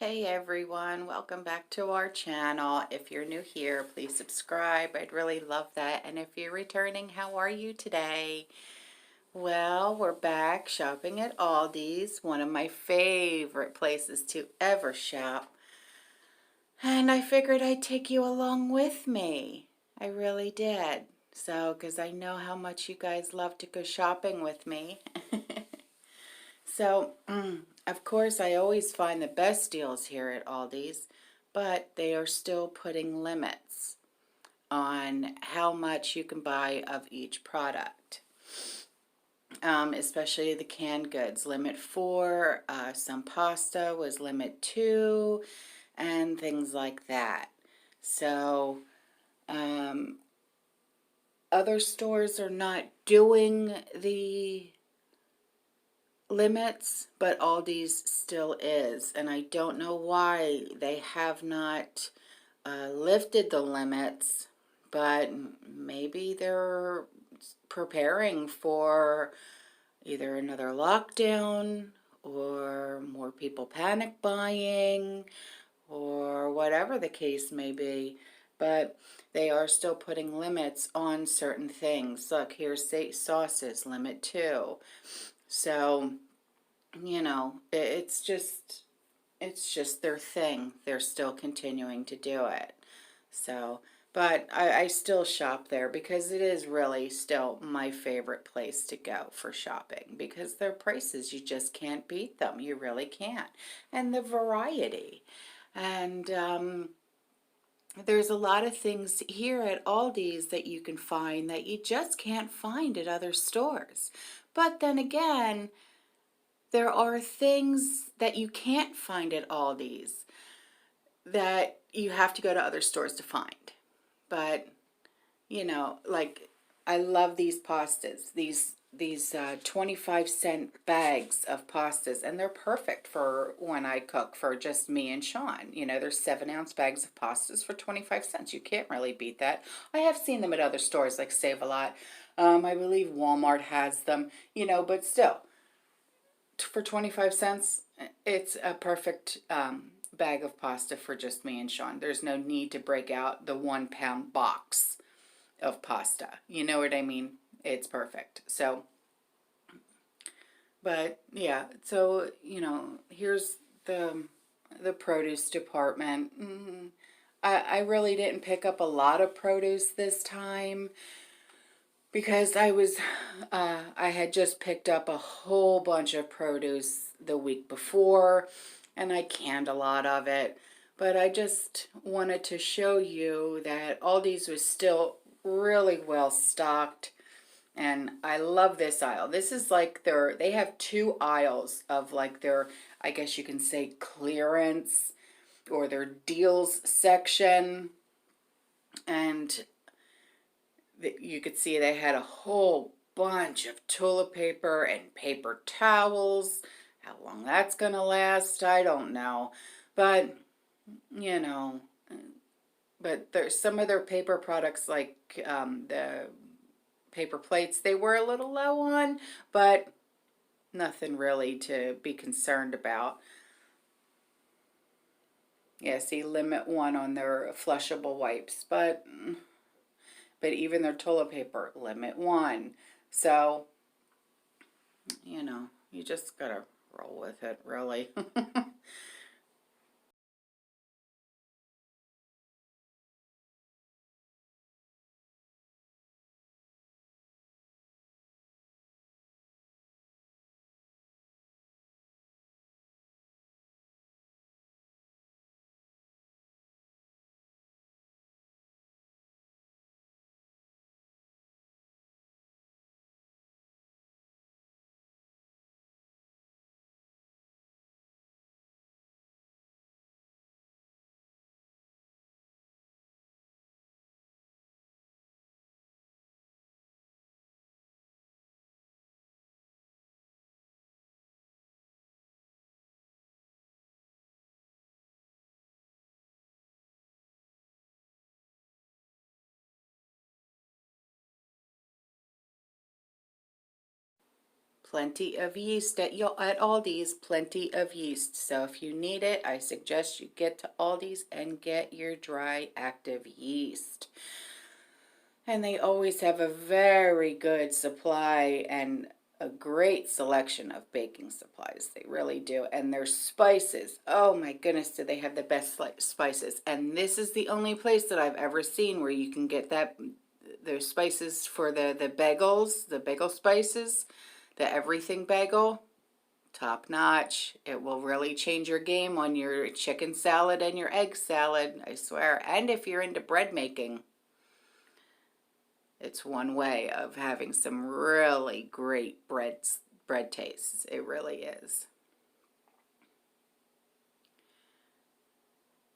Hey everyone, welcome back to our channel. If you're new here, please subscribe. I'd really love that. And if you're returning, how are you today? Well, we're back shopping at Aldi's, one of my favorite places to ever shop. And I figured I'd take you along with me. I really did. So, because I know how much you guys love to go shopping with me. So, of course, I always find the best deals here at Aldi's, but they are still putting limits on how much you can buy of each product, especially the canned goods. Limit 4, some pasta was limit 2, and things like that. So, other stores are not doing the limits, but Aldi's still is, and I don't know why they have not lifted the limits, but maybe they're preparing for either another lockdown or more people panic buying or whatever the case may be. But they are still putting limits on certain things. Look, here's sauces, limit 2. So, it's just their thing. They're still continuing to do it. So, but I still shop there because it is really still my favorite place to go for shopping because their prices, you just can't beat them. You really can't. And the variety. And there's a lot of things here at Aldi's that you can find that you just can't find at other stores. But then again, there are things that you can't find at Aldi's that you have to go to other stores to find. But, like I love these pastas, these 25-cent bags of pastas, and they're perfect for when I cook for just me and Sean. There's 7-ounce bags of pastas for 25 cents. You can't really beat that. I have seen them at other stores like Save-A-Lot. I believe Walmart has them, but still, for 25 cents, it's a perfect bag of pasta for just me and Sean. There's no need to break out the 1-pound box of pasta. You know what I mean? It's perfect. So, but yeah, so, here's the produce department. I really didn't pick up a lot of produce this time because I had just picked up a whole bunch of produce the week before, and I canned a lot of it. But I just wanted to show you that Aldi's was still really well stocked, and I love this aisle. This is like they have 2 aisles of like their, I guess you can say, clearance or their deals section, and you could see they had a whole bunch of toilet paper and paper towels. How long that's gonna last, I don't know. But, you know, but there's some of their paper products like the paper plates, they were a little low on, but nothing really to be concerned about. Yeah, see, limit 1 on their flushable wipes, but even their toilet paper, limit 1. So, you just gotta roll with it, really. plenty of yeast at Aldi's, plenty of yeast. So if you need it, I suggest you get to Aldi's and get your dry active yeast. And they always have a very good supply and a great selection of baking supplies. They really do. And their spices, oh my goodness, do they have the best spices. And this is the only place that I've ever seen where you can get that, their spices for the bagels, the bagel spices, the everything bagel. Top notch. It will really change your game on your chicken salad and your egg salad, I swear. And if you're into bread making, it's one way of having some really great bread tastes. It really is.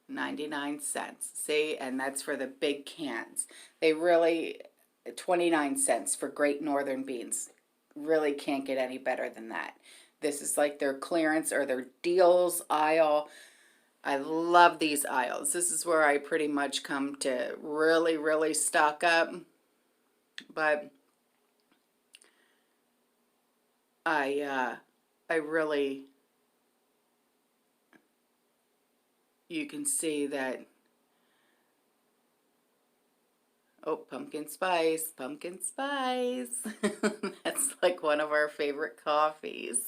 99 cents. See, and that's for the big cans. They really, 29 cents for Great Northern beans. Really can't get any better than that. This is like their clearance or their deals aisle. I love these aisles. This is where I pretty much come to really, really stock up. But I really, you can see that, oh, pumpkin spice, pumpkin spice. That's like one of our favorite coffees.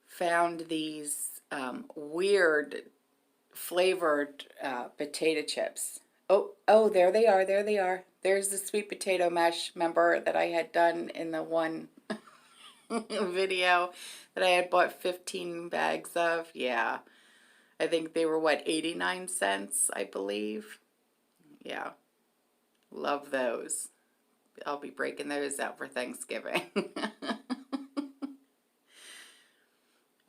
Found these weird flavored potato chips. Oh, there they are, there they are. There's the sweet potato mash, remember, that I had done in the one video that I had bought 15 bags of. Yeah, I think they were, what, 89 cents, I believe. Yeah, love those. I'll be breaking those out for Thanksgiving.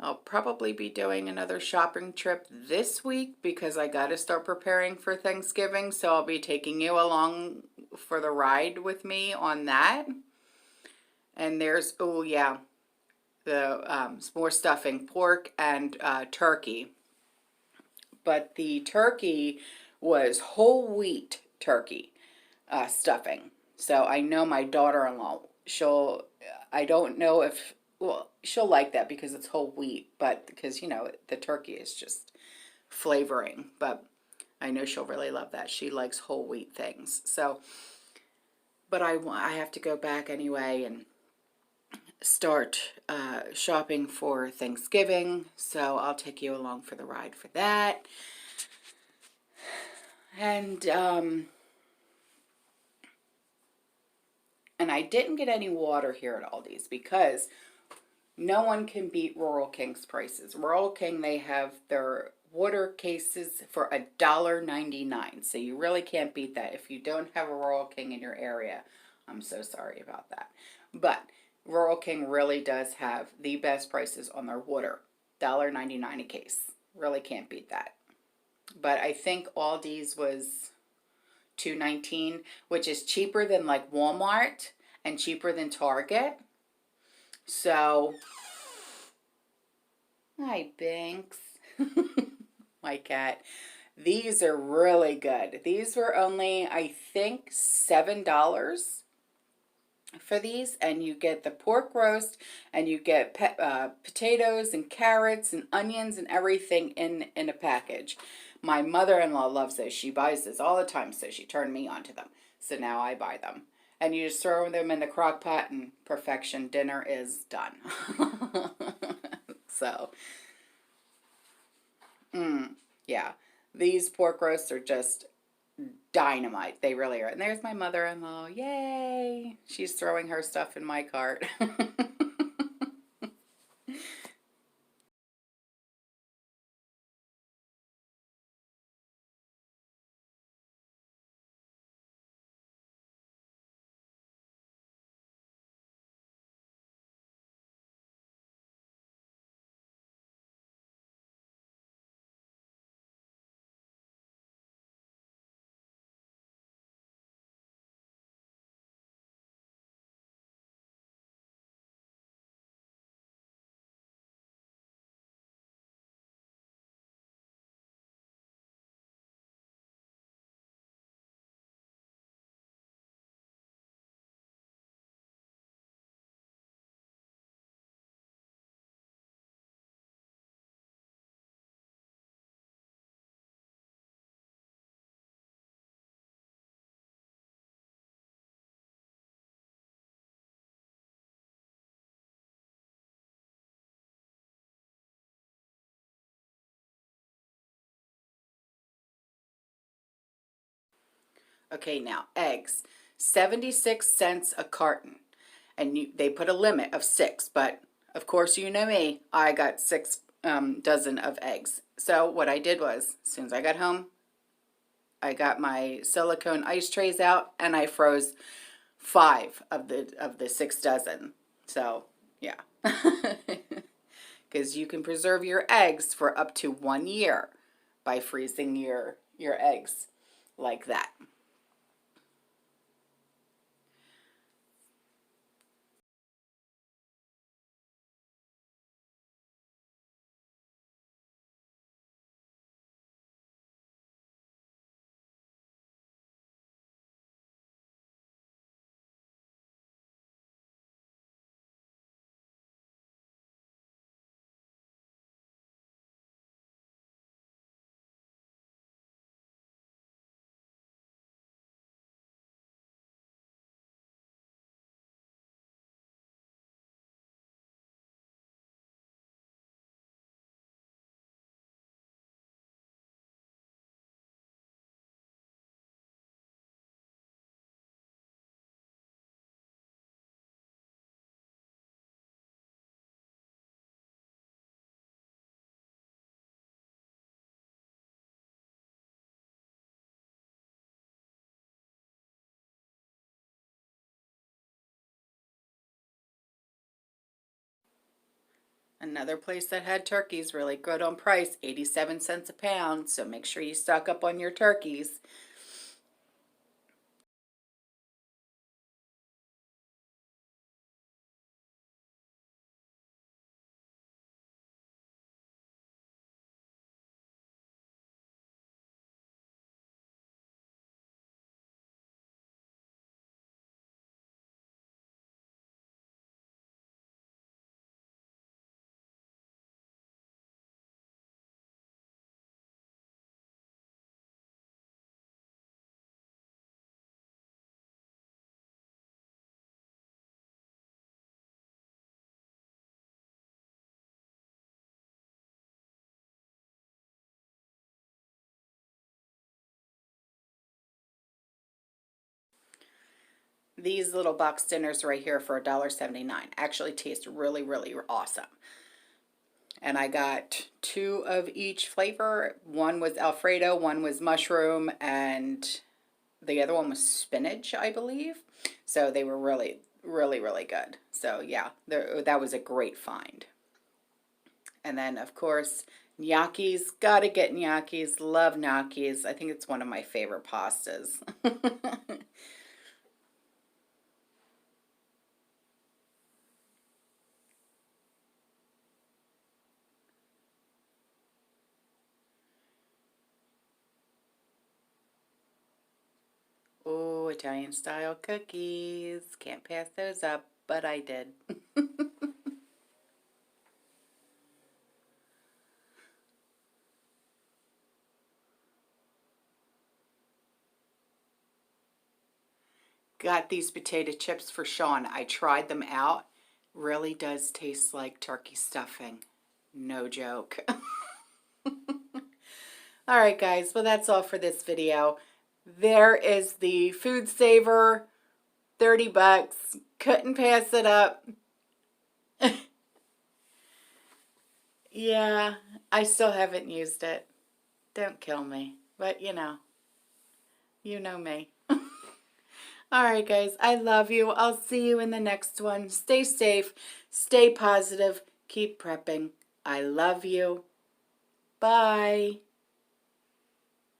I'll probably be doing another shopping trip this week because I got to start preparing for Thanksgiving. So I'll be taking you along for the ride with me on that. And there's, oh yeah, the more stuffing, pork and turkey. But the turkey was whole wheat turkey stuffing. So I know my daughter-in-law, I don't know if, well, she'll like that because it's whole wheat, but because, you know, the turkey is just flavoring. But I know she'll really love that. She likes whole wheat things. So, but I have to go back anyway and start shopping for Thanksgiving. So I'll take you along for the ride for that. And I didn't get any water here at Aldi's because no one can beat Rural King's prices. Rural King, they have their water cases for $1.99. So you really can't beat that. If you don't have a Rural King in your area, I'm so sorry about that. But Rural King really does have the best prices on their water. $1.99 a case. Really can't beat that. But I think Aldi's was $2.19, which is cheaper than like Walmart and cheaper than Target. So, hi Binks, my cat. These are really good. These were only, I think, $7 for these, and you get the pork roast, and you get potatoes and carrots and onions and everything in a package. My mother-in-law loves those. She buys this all the time, so she turned me onto them. So now I buy them. And you just throw them in the crock pot and perfection. Dinner is done. So, yeah. These pork roasts are just dynamite. They really are. And there's my mother-in-law. Yay! She's throwing her stuff in my cart. Okay, now eggs, 76 cents a carton. And they put a limit of 6, but of course, you know me, I got 6 dozen of eggs. So what I did was, as soon as I got home, I got my silicone ice trays out and I froze 5 of the 6 dozen. So yeah, because you can preserve your eggs for up to 1 year by freezing your eggs like that. Another place that had turkeys really good on price, 87 cents a pound. So make sure you stock up on your turkeys. These little box dinners right here for $1.79 actually taste really, really awesome. And I got 2 of each flavor. One was Alfredo, one was mushroom, and the other one was spinach, I believe. So they were really, really, really good. So yeah, that was a great find. And then, of course, gnocchis. Gotta get gnocchis. Love gnocchis. I think it's one of my favorite pastas. Oh, Italian style cookies. Can't pass those up, but I did. Got these potato chips for Sean. I tried them out. Really does taste like turkey stuffing. No joke. All right, guys. Well, that's all for this video. There is the Food Saver, 30 bucks. Couldn't pass it up. Yeah, I still haven't used it. Don't kill me. But you know me. All right, guys. I love you. I'll see you in the next one. Stay safe. Stay positive. Keep prepping. I love you. Bye.